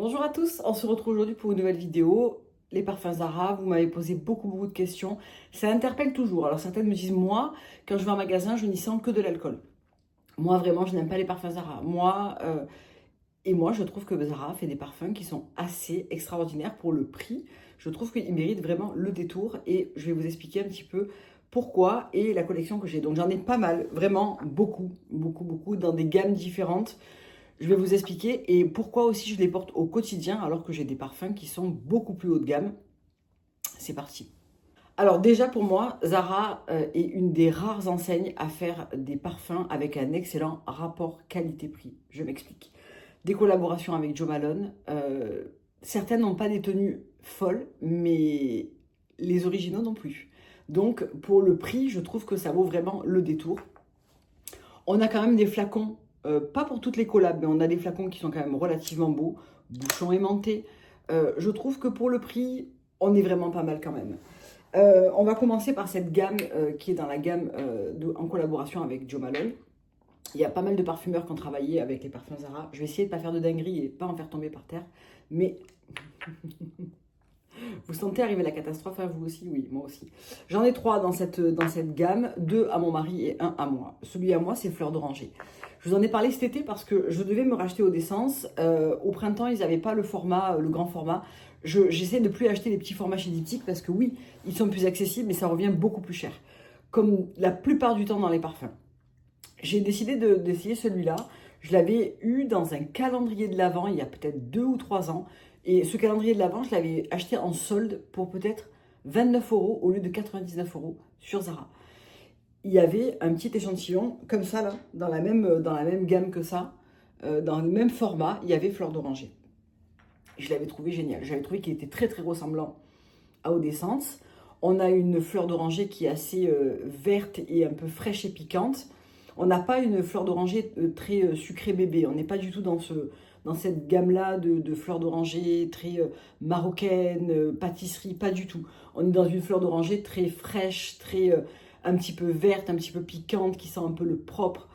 Bonjour à tous, on se retrouve aujourd'hui pour une nouvelle vidéo. Les parfums Zara, vous m'avez posé beaucoup de questions. Ça interpelle toujours. Alors certaines me disent, moi, quand je vais en magasin, je n'y sens que de l'alcool. Moi, vraiment, je n'aime pas les parfums Zara. Moi, je trouve que Zara fait des parfums qui sont assez extraordinaires pour le prix. Je trouve qu'ils méritent vraiment le détour et je vais vous expliquer un petit peu pourquoi et la collection que j'ai. Donc j'en ai pas mal, vraiment beaucoup, dans des gammes différentes. Je vais vous expliquer et pourquoi aussi je les porte au quotidien alors que j'ai des parfums qui sont beaucoup plus haut de gamme. C'est parti. Alors déjà pour moi, Zara est une des rares enseignes à faire des parfums avec un excellent rapport qualité-prix. Je m'explique. Des collaborations avec Jo Malone. Certaines n'ont pas des tenues folles, mais les originaux non plus. Donc pour le prix, je trouve que ça vaut vraiment le détour. On a quand même des flacons, pas pour toutes les collabs, mais on a des flacons qui sont quand même relativement beaux, bouchons aimantés. Je trouve que pour le prix, on est vraiment pas mal quand même. On va commencer par cette gamme qui est dans la gamme en collaboration avec Jo Malone. Il y a pas mal de parfumeurs qui ont travaillé avec les parfums Zara. Je vais essayer de ne pas faire de dinguerie et pas en faire tomber par terre. Mais vous sentez arriver la catastrophe à vous aussi? Oui, moi aussi. J'en ai 3 dans cette gamme, 2 à mon mari et 1 à moi. Celui à moi, c'est Fleur d'Oranger. Je vous en ai parlé cet été parce que je devais me racheter au d'essence. Au printemps, ils n'avaient pas le format, le grand format. J'essaie de plus acheter les petits formats chez Diptyque parce que oui, ils sont plus accessibles, mais ça revient beaucoup plus cher. Comme la plupart du temps dans les parfums. J'ai décidé d'essayer celui-là. Je l'avais eu dans un calendrier de l'Avent il y a peut-être 2 ou 3 ans. Et ce calendrier de l'Avent, je l'avais acheté en solde pour peut-être 29 € au lieu de 99 € sur Zara. Il y avait un petit échantillon comme ça, là, dans la même gamme que ça, dans le même format, il y avait Fleur d'Oranger. Je l'avais trouvé génial. J'avais trouvé qu'il était très ressemblant à Eau d'Essence. On a une fleur d'oranger qui est assez verte et un peu fraîche et piquante. On n'a pas une fleur d'oranger très sucrée bébé. On n'est pas du tout dans cette gamme-là de fleurs d'oranger très marocaine, pâtisserie, pas du tout. On est dans une fleur d'oranger très fraîche, un petit peu verte, un petit peu piquante, qui sent un peu le propre.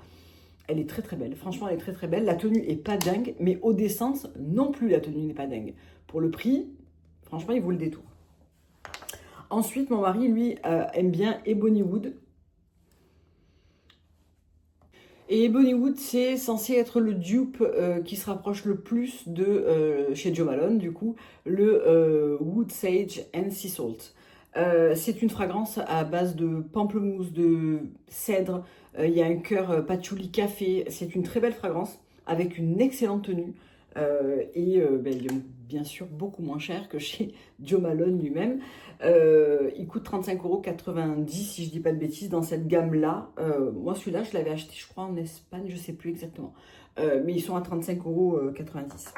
Elle est très belle. Franchement, elle est très belle. La tenue est pas dingue, mais Eau d'Essence non plus, la tenue n'est pas dingue. Pour le prix, franchement, il vaut le détour. Ensuite, mon mari, lui, aime bien Ebony Wood. Et Ebony Wood, c'est censé être le dupe qui se rapproche le plus de, chez Jo Malone, du coup, le Wood Sage and Sea Salt. C'est une fragrance à base de pamplemousse, de cèdre. Il y a un cœur patchouli café. C'est une très belle fragrance avec une excellente tenue. Il est bien sûr beaucoup moins cher que chez Jo Malone lui-même. Il coûte 35,90 € si je dis pas de bêtises dans cette gamme-là. Moi celui-là je l'avais acheté je crois en Espagne, je sais plus exactement. Mais ils sont à 35,90 €.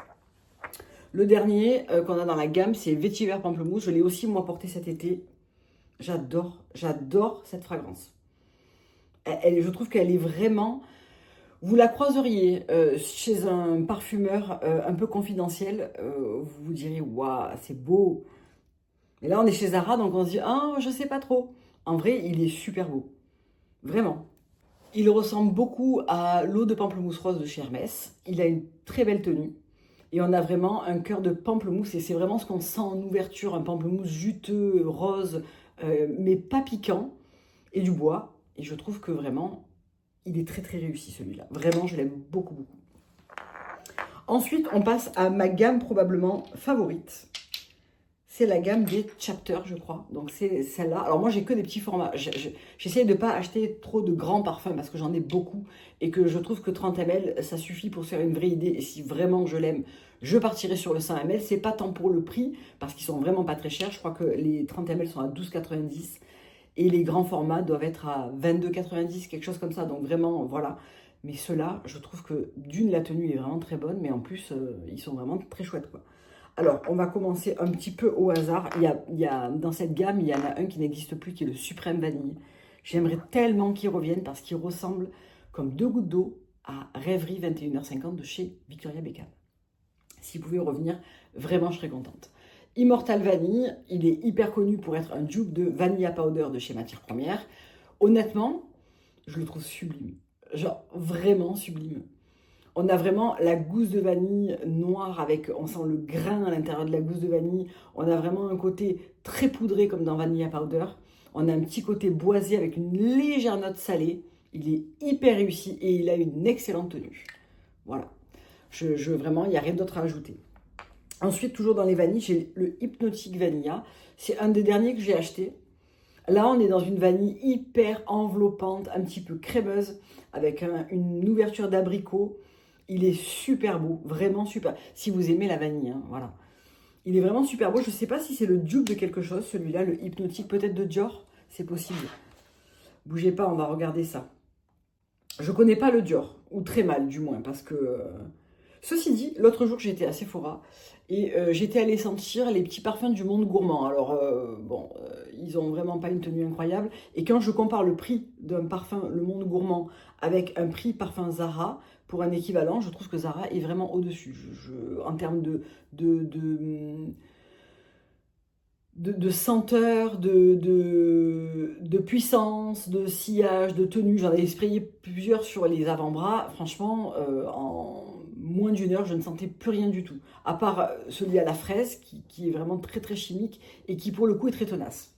Le dernier qu'on a dans la gamme c'est Vétiver Pamplemousse. Je l'ai aussi moi porté cet été. J'adore cette fragrance. Je trouve qu'elle est vraiment... Vous la croiseriez chez un parfumeur un peu confidentiel, vous vous direz « Waouh, c'est beau !» Et là, on est chez Zara, donc on se dit « Ah, je sais pas trop !» En vrai, il est super beau. Vraiment. Il ressemble beaucoup à l'eau de pamplemousse rose de chez Hermès. Il a une très belle tenue. Et on a vraiment un cœur de pamplemousse. Et c'est vraiment ce qu'on sent en ouverture. Un pamplemousse juteux, rose, mais pas piquant. Et du bois. Et je trouve que vraiment... il est très réussi celui-là. Vraiment, je l'aime beaucoup. Ensuite, on passe à ma gamme probablement favorite. C'est la gamme des Chapter, je crois. Donc, c'est celle-là. Alors, moi, j'ai que des petits formats. J'essaie de ne pas acheter trop de grands parfums parce que j'en ai beaucoup et que je trouve que 30 ml, ça suffit pour se faire une vraie idée. Et si vraiment je l'aime, je partirai sur le 100 ml. C'est pas tant pour le prix parce qu'ils sont vraiment pas très chers. Je crois que les 30 ml sont à 12,90 € et les grands formats doivent être à 22,90 €, quelque chose comme ça. Donc, vraiment, voilà. Mais ceux-là, je trouve que d'une, la tenue est vraiment très bonne, mais en plus, ils sont vraiment très chouettes, quoi. Alors, on va commencer un petit peu au hasard. Dans cette gamme, il y en a un qui n'existe plus, qui est le Suprême Vanille. J'aimerais tellement qu'il revienne parce qu'il ressemble comme 2 gouttes d'eau à Rêverie 21h50 de chez Victoria Beckham. S'il pouvait revenir, vraiment, je serais contente. Immortal Vanille, il est hyper connu pour être un dupe de Vanilla Powder de chez Matières Premières. Honnêtement, je le trouve sublime. Genre, vraiment sublime. On a vraiment la gousse de vanille noire avec, on sent le grain à l'intérieur de la gousse de vanille. On a vraiment un côté très poudré comme dans Vanilla Powder. On a un petit côté boisé avec une légère note salée. Il est hyper réussi et il a une excellente tenue. Voilà. Vraiment, il n'y a rien d'autre à ajouter. Ensuite, toujours dans les vanilles, j'ai le Hypnotic Vanilla. C'est un des derniers que j'ai acheté. Là, on est dans une vanille hyper enveloppante, un petit peu crémeuse, avec une ouverture d'abricot. Il est super beau, vraiment super. Si vous aimez la vanille, hein, voilà. Il est vraiment super beau. Je ne sais pas si c'est le dupe de quelque chose, celui-là, le Hypnotic, peut-être de Dior. C'est possible. Bougez pas, on va regarder ça. Je connais pas le Dior, ou très mal du moins, parce que... Ceci dit, l'autre jour j'étais à Sephora et j'étais allée sentir les petits parfums du Monde Gourmand. Alors bon, ils ont vraiment pas une tenue incroyable. Et quand je compare le prix d'un parfum Le Monde Gourmand avec un prix parfum Zara, pour un équivalent, je trouve que Zara est vraiment au-dessus. En termes de senteur, de puissance, de sillage, de tenue. J'en ai sprayé plusieurs sur les avant-bras. Franchement, en moins d'une heure, je ne sentais plus rien du tout. À part celui à la fraise, qui est vraiment très très chimique et qui pour le coup est très tenace.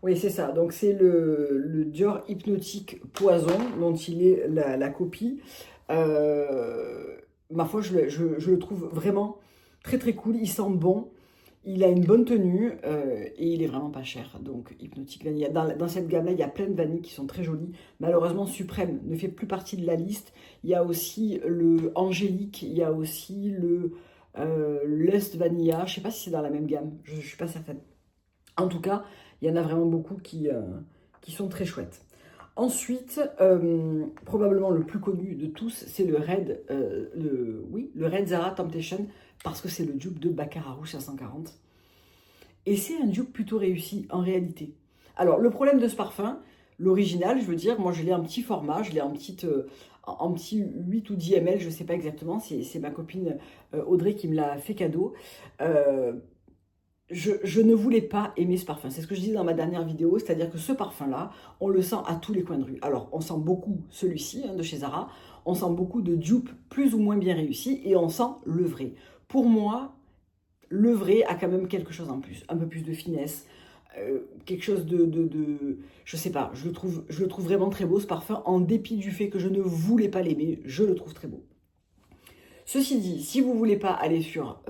Oui, c'est ça. Donc c'est le Dior Hypnotic Poison, dont il est la copie. Ma foi, je le trouve vraiment très très cool. Il sent bon. Il a une bonne tenue et il est vraiment pas cher. Donc, Hypnotic Vanilla. Dans cette gamme-là, il y a plein de vanilles qui sont très jolies. Malheureusement, Suprême ne fait plus partie de la liste. Il y a aussi le Angélique. Il y a aussi le Lust Vanilla. Je ne sais pas si c'est dans la même gamme. Je ne suis pas certaine. En tout cas, il y en a vraiment beaucoup qui sont très chouettes. Ensuite, probablement le plus connu de tous, c'est le Red Zara Temptation, parce que c'est le dupe de Baccarat Rouge 540. Et c'est un dupe plutôt réussi, en réalité. Alors, le problème de ce parfum, l'original, je veux dire, moi je l'ai en petit format, je l'ai en petit 8 ou 10 ml, je ne sais pas exactement, c'est ma copine Audrey qui me l'a fait cadeau. Je ne voulais pas aimer ce parfum. C'est ce que je disais dans ma dernière vidéo, c'est-à-dire que ce parfum-là, on le sent à tous les coins de rue. Alors, on sent beaucoup celui-ci de chez Zara, on sent beaucoup de dupes plus ou moins bien réussis et on sent le vrai. Pour moi, le vrai a quand même quelque chose en plus, un peu plus de finesse, quelque chose je sais pas, je le trouve vraiment très beau ce parfum, en dépit du fait que je ne voulais pas l'aimer, je le trouve très beau. Ceci dit, si vous ne voulez pas aller sur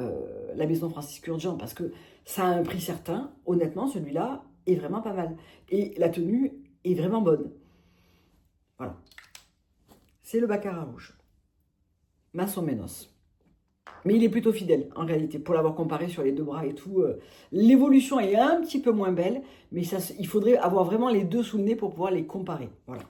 la maison Francis Kurkdjian parce que ça a un prix certain, honnêtement, celui-là est vraiment pas mal. Et la tenue est vraiment bonne. Voilà. C'est le Baccarat Rouge. Más o menos. Mais il est plutôt fidèle, en réalité, pour l'avoir comparé sur les deux bras et tout. L'évolution est un petit peu moins belle, mais il faudrait avoir vraiment les deux sous le nez pour pouvoir les comparer. Voilà.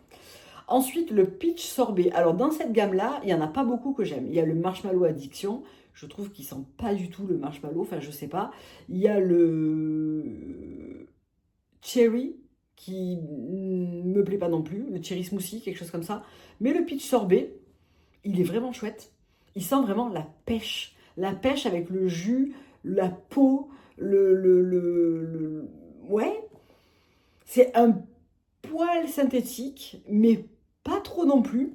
Ensuite, le Peach Sorbet. Alors, dans cette gamme-là, il n'y en a pas beaucoup que j'aime. Il y a le Marshmallow Addiction. Je trouve qu'il ne sent pas du tout le marshmallow. Enfin, je ne sais pas. Il y a le Cherry, qui ne me plaît pas non plus. Le Cherry Smoothie, quelque chose comme ça. Mais le Peach Sorbet, il est vraiment chouette. Il sent vraiment la pêche. La pêche avec le jus, la peau, Ouais. C'est un poil synthétique, mais pas trop non plus.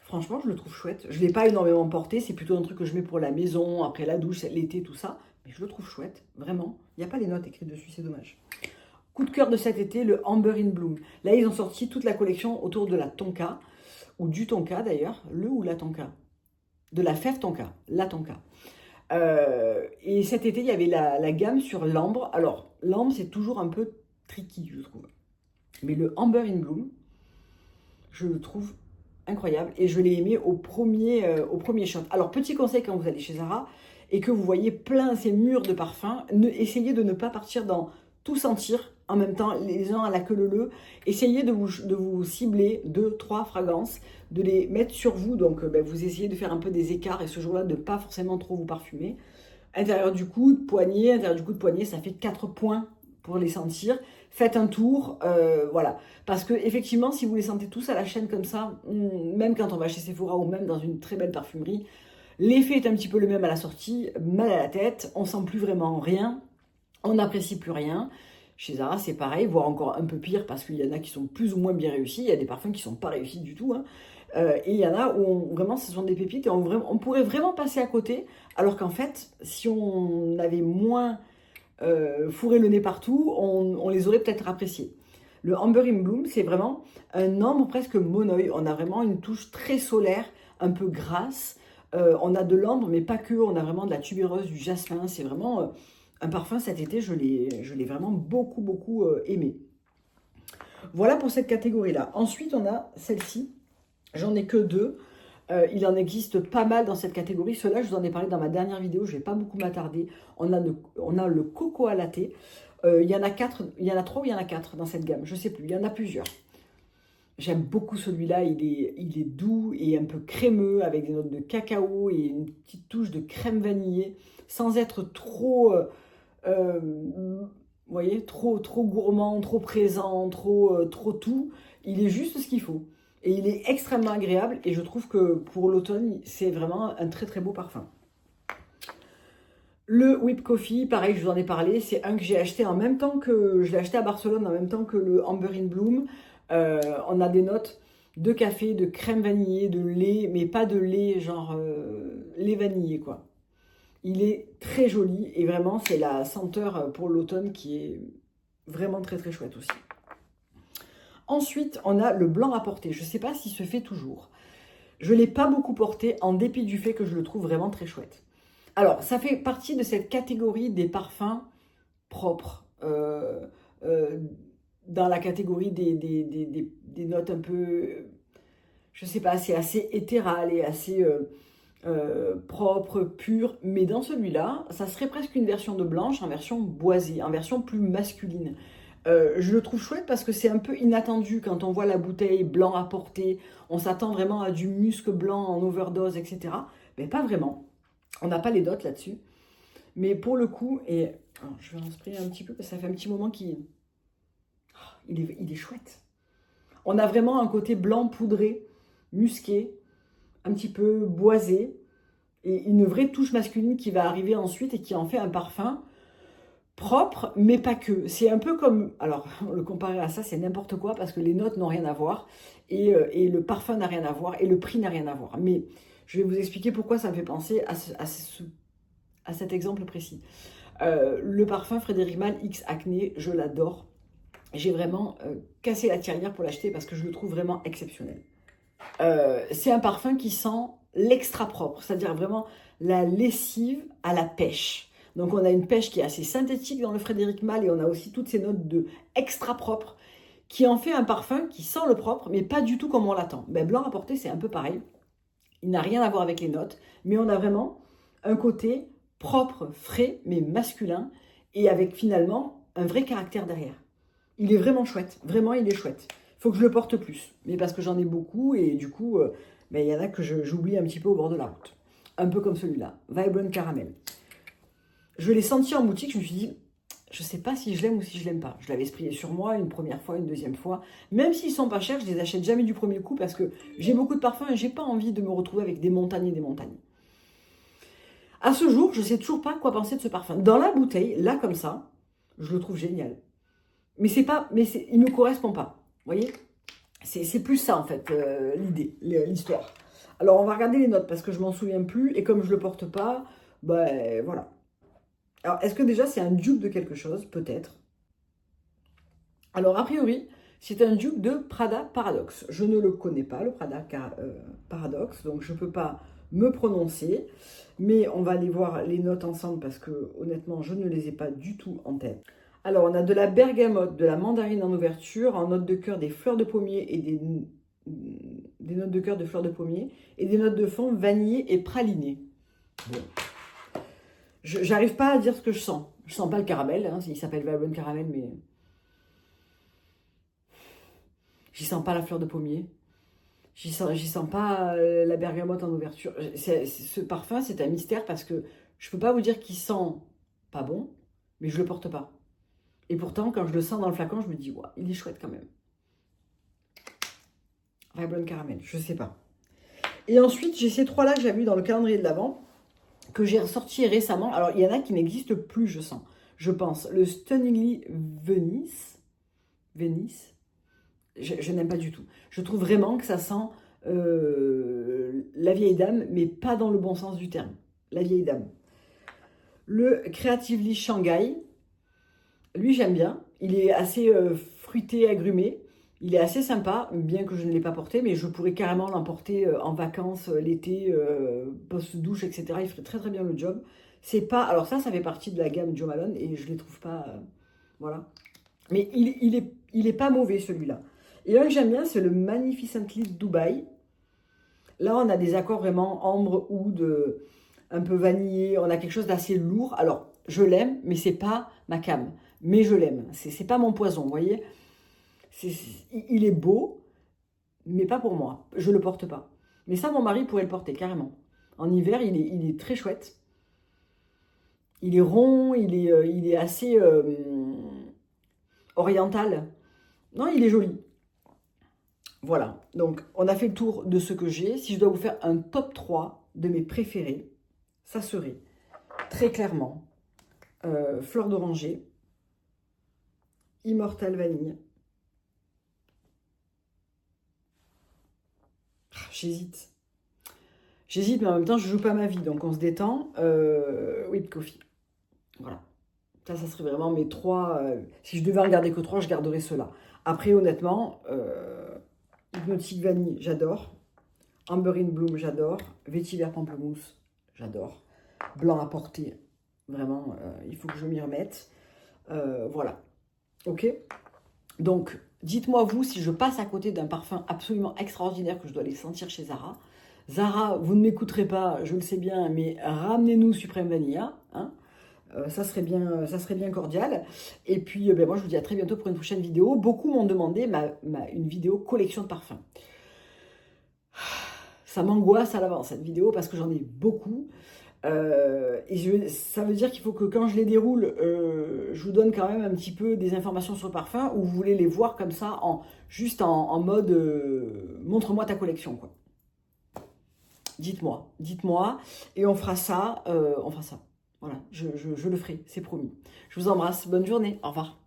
Franchement, je le trouve chouette. Je ne l'ai pas énormément porté. C'est plutôt un truc que je mets pour la maison, après la douche, l'été, tout ça. Mais je le trouve chouette, vraiment. Il n'y a pas les notes écrites dessus, c'est dommage. Coup de cœur de cet été, le Amber in Bloom. Là, ils ont sorti toute la collection autour de la tonka, ou du tonka d'ailleurs, le ou la tonka. De la fève tonka, la tonka. Et cet été, il y avait la gamme sur l'ambre. Alors, l'ambre, c'est toujours un peu tricky, je trouve. Mais le Amber in Bloom, je le trouve incroyable et je l'ai aimé au premier shot. Alors, petit conseil quand vous allez chez Zara et que vous voyez plein ces murs de parfums, essayez de ne pas partir dans tout sentir en même temps, les uns à la queue leu. Essayez de vous cibler 2-3 fragrances, de les mettre sur vous. Donc, vous essayez de faire un peu des écarts et ce jour-là, de ne pas forcément trop vous parfumer. Intérieur du coude, poignet, ça fait 4 points pour les sentir. Faites un tour, voilà. Parce que effectivement, si vous les sentez tous à la chaîne comme ça, même quand on va chez Sephora ou même dans une très belle parfumerie, l'effet est un petit peu le même à la sortie, mal à la tête, on sent plus vraiment rien, on n'apprécie plus rien. Chez Zara, c'est pareil, voire encore un peu pire parce qu'il y en a qui sont plus ou moins bien réussis, il y a des parfums qui ne sont pas réussis du tout, hein. Et il y en a où vraiment ce sont des pépites et on pourrait vraiment passer à côté, alors qu'en fait, si on avait moins fourré le nez partout, on les aurait peut-être appréciés. Le Amber in Bloom, c'est vraiment un ambre presque monoï. On a vraiment une touche très solaire, un peu grasse. On a de l'ambre, mais pas que. On a vraiment de la tubéreuse, du jasmin. C'est vraiment un parfum cet été. Je l'ai vraiment beaucoup, beaucoup aimé. Voilà pour cette catégorie-là. Ensuite, on a celle-ci. J'en ai que 2. Il en existe pas mal dans cette catégorie. Ceux-là, je vous en ai parlé dans ma dernière vidéo. Je ne vais pas beaucoup m'attarder. On a le Cocoa Latte. Il y en a 4, il y en a 3 ou il y en a 4 dans cette gamme. Je ne sais plus. Il y en a plusieurs. J'aime beaucoup celui-là. Il est doux et un peu crémeux avec des notes de cacao et une petite touche de crème vanillée sans être trop... vous voyez, trop gourmand, trop présent, trop tout. Il est juste ce qu'il faut. Et il est extrêmement agréable. Et je trouve que pour l'automne, c'est vraiment un très très beau parfum. Le Whip Coffee, pareil, je vous en ai parlé. C'est un que j'ai acheté en même temps que... Je l'ai acheté à Barcelone en même temps que le Amber in Bloom. On a des notes de café, de crème vanillée, de lait. Mais pas de lait genre lait vanillé, quoi. Il est très joli et vraiment, c'est la senteur pour l'automne qui est vraiment très très chouette aussi. Ensuite, on a le blanc à porter. Je ne sais pas s'il se fait toujours. Je ne l'ai pas beaucoup porté en dépit du fait que je le trouve vraiment très chouette. Alors, ça fait partie de cette catégorie des parfums propres. Dans la catégorie des notes un peu, je ne sais pas, c'est assez éthéral et assez... propre, pur, mais dans celui-là, ça serait presque une version de blanche en version boisée, en version plus masculine. Je le trouve chouette parce que c'est un peu inattendu quand on voit la bouteille blanc à porter, on s'attend vraiment à du musc blanc en overdose, etc. Mais pas vraiment, on n'a pas les dots là-dessus. Mais pour le coup, et alors, je vais en sprayer un petit peu parce que ça fait un petit moment qu'il il est chouette. On a vraiment un côté blanc poudré, musqué, un petit peu boisé, et une vraie touche masculine qui va arriver ensuite et qui en fait un parfum propre, mais pas que. C'est un peu comme, alors le comparer à ça, c'est n'importe quoi parce que les notes n'ont rien à voir et le parfum n'a rien à voir et le prix n'a rien à voir. Mais je vais vous expliquer pourquoi ça me fait penser à cet exemple précis. Le parfum Frédéric Malle X Acné, je l'adore. J'ai vraiment cassé la tirelire pour l'acheter parce que je le trouve vraiment exceptionnel. C'est un parfum qui sent l'extra propre, c'est-à-dire vraiment la lessive à la pêche. Donc on a une pêche qui est assez synthétique dans le Frédéric Malle et on a aussi toutes ces notes de extra propre qui en fait un parfum qui sent le propre mais pas du tout comme on l'attend. Ben, blanc à porter c'est un peu pareil, il n'a rien à voir avec les notes, mais on a vraiment un côté propre, frais mais masculin et avec finalement un vrai caractère derrière. Il est vraiment chouette, vraiment il est chouette. Il faut que je le porte plus, mais parce que j'en ai beaucoup et du coup, il y en a que j'oublie un petit peu au bord de la route. Un peu comme celui-là, Vibrant Caramel. Je l'ai senti en boutique, je me suis dit, je ne sais pas si je l'aime ou si je l'aime pas. Je l'avais sprayé sur moi une première fois, une deuxième fois. Même s'ils sont pas chers, je les achète jamais du premier coup parce que j'ai beaucoup de parfums et j'ai pas envie de me retrouver avec des montagnes et des montagnes. À ce jour, je ne sais toujours pas quoi penser de ce parfum. Dans la bouteille, là comme ça, je le trouve génial. Mais il ne me correspond pas. Vous voyez, c'est plus ça en fait, l'idée, l'histoire. Alors on va regarder les notes parce que je m'en souviens plus et comme je le porte pas, ben voilà. Alors est-ce que déjà c'est un dupe de quelque chose? Peut-être. Alors a priori, c'est un dupe de Prada Paradoxe. Je ne le connais pas, le Prada Paradoxe, donc je ne peux pas me prononcer. Mais on va aller voir les notes ensemble parce que honnêtement, je ne les ai pas du tout en tête. Alors, on a de la bergamote, de la mandarine en ouverture, en notes de cœur des fleurs de pommier et des notes de cœur de fleurs de pommier et des notes de fond vanillé et praliné. Bon. J'arrive pas à dire ce que je sens. Je sens pas le caramel, hein, il s'appelle Vibrant Caramel, mais j'y sens pas la fleur de pommier. J'y sens pas la bergamote en ouverture. Ce parfum, c'est un mystère parce que je peux pas vous dire qu'il sent pas bon, mais je le porte pas. Et pourtant, quand je le sens dans le flacon, je me dis, ouais, il est chouette quand même. Vibrant Caramel, je sais pas. Et ensuite, j'ai ces trois-là que j'avais eu dans le calendrier de l'Avent, que j'ai ressorti récemment. Alors, il y en a qui n'existent plus, je sens. Je pense, le Stunningly Venice. Je n'aime pas du tout. Je trouve vraiment que ça sent la vieille dame, mais pas dans le bon sens du terme. La vieille dame. Le Creatively Shanghai, lui j'aime bien. Il est assez fruité, agrumé. Il est assez sympa, bien que je ne l'ai pas porté, mais je pourrais carrément l'emporter en vacances, l'été, post-douche, etc. Il ferait très très bien le job. C'est pas... Alors ça fait partie de la gamme Jo Malone et je ne les trouve pas... voilà. Mais il est pas mauvais celui-là. Et un que j'aime bien, c'est le Magnificently Dubai. Là, on a des accords vraiment ambre, oud, un peu vanillé. On a quelque chose d'assez lourd. Alors, je l'aime, mais c'est pas ma came. Mais je l'aime. C'est pas mon poison, vous voyez. Il est beau, mais pas pour moi. Je le porte pas. Mais ça, mon mari pourrait le porter, carrément. En hiver, il est très chouette. Il est rond, il est assez oriental. Non, il est joli. Voilà, donc on a fait le tour de ce que j'ai. Si je dois vous faire un top 3 de mes préférés, ça serait très clairement Fleur d'Oranger, Immortal Vanille. J'hésite. J'hésite, mais en même temps, je joue pas ma vie, donc on se détend. Whipped Coffee. Voilà. Ça serait vraiment mes 3. Si je devais en garder que 3, je garderais ceux-là. Après, honnêtement, Hypnotic Vanille, j'adore. Amber in Bloom, j'adore. Vétiver Pamplemousse, j'adore. Blanc à porter, vraiment, il faut que je m'y remette. Voilà. Ok. Donc, dites-moi vous si je passe à côté d'un parfum absolument extraordinaire que je dois aller sentir chez Zara. Zara, vous ne m'écouterez pas, je le sais bien, mais ramenez-nous Supreme Vanilla. Hein. Ça serait bien cordial. Et puis, moi, je vous dis à très bientôt pour une prochaine vidéo. Beaucoup m'ont demandé une vidéo collection de parfums. Ça m'angoisse à l'avance, cette vidéo, parce que j'en ai beaucoup. Ça veut dire qu'il faut que quand je les déroule, je vous donne quand même un petit peu des informations sur le parfum, ou vous voulez les voir comme ça, juste en mode montre-moi ta collection, quoi. Dites-moi, et on fera ça. Voilà, je le ferai, c'est promis. Je vous embrasse, bonne journée, au revoir.